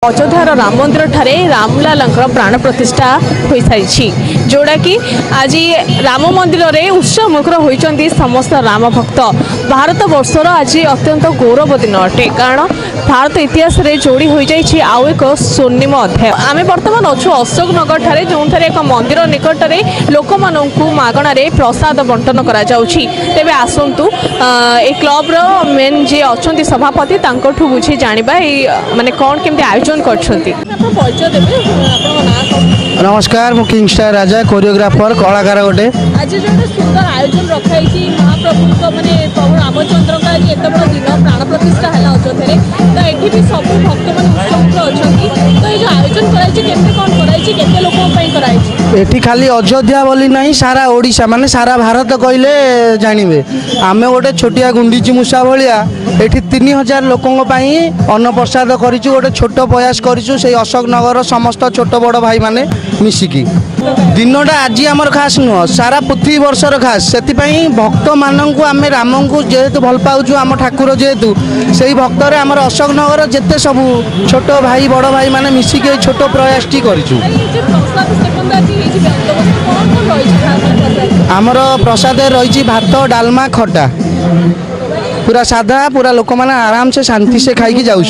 अयोध्यार राम मंदिर ठारे रामलाल प्राण प्रतिष्ठा हो सारी जोड़ा कि आज राम मंदिर में उत्सव मुखर होती समस्त राम भक्त भारत वर्षर आज अत्यंत गौरव दिन अटे कारण भारत इतिहास रे जोड़ी हो जाए आउ एक स्वर्णिम अध्याय। आम बर्तमान अच्छु अशोक नगर ठारे जो एक मंदिर निकट में लोक मानू मागणारे प्रसाद बंटन करा जाउछि। तेबे आसंतु ए क्लब रो मेन जे अछंती सभापति तांकोठु बुझी जानिबा माने कोन केमते आयोजन करछंती। आपण परिचय देबे आपण नाम। नमस्कार मु किंगस्टार राजा कोरियोग्राफर कलाकार गोटे आज जो सुंदर आयोजन रखाई महाप्रभु को माने प्रभु रामचंद्र का आज एत बड़ दिन प्राण प्रतिष्ठा है अयोध्या तो ये भी सब भक्त मैंने उत्सव अच्छा तो ये आयोजन कराई केते कौन कराई केते लोक कराई एठी खाली अयोध्या बोली नहीं सारा ओडिशा माने सारा भारत कहले जानिबे आमे गोटे छोटिया गुंडीची मूषा भलिया एठी 3000 लोकों पाई अन्न प्रसाद करिछु गोटे छोट प्रयास करिछु से अशोक नगर समस्त छोट बड़ भाई माने मिसिकी दिनटा आज आमर खास नुह सारा पृथ्वी वर्षर खास से भक्त मानू आम राम को जेहेतु भल पाचु आम ठाकुर जेहेतु से भक्त आमर अशोक नगर जिते सब छोट भाई बड़ भाई माने मिसिकी छोट प्रयास टी करिछु। आमर प्रसाद रही भात डालमा खटा पूरा साधा पूरा लोक मैंने आराम से शांति से खाई जाऊँ।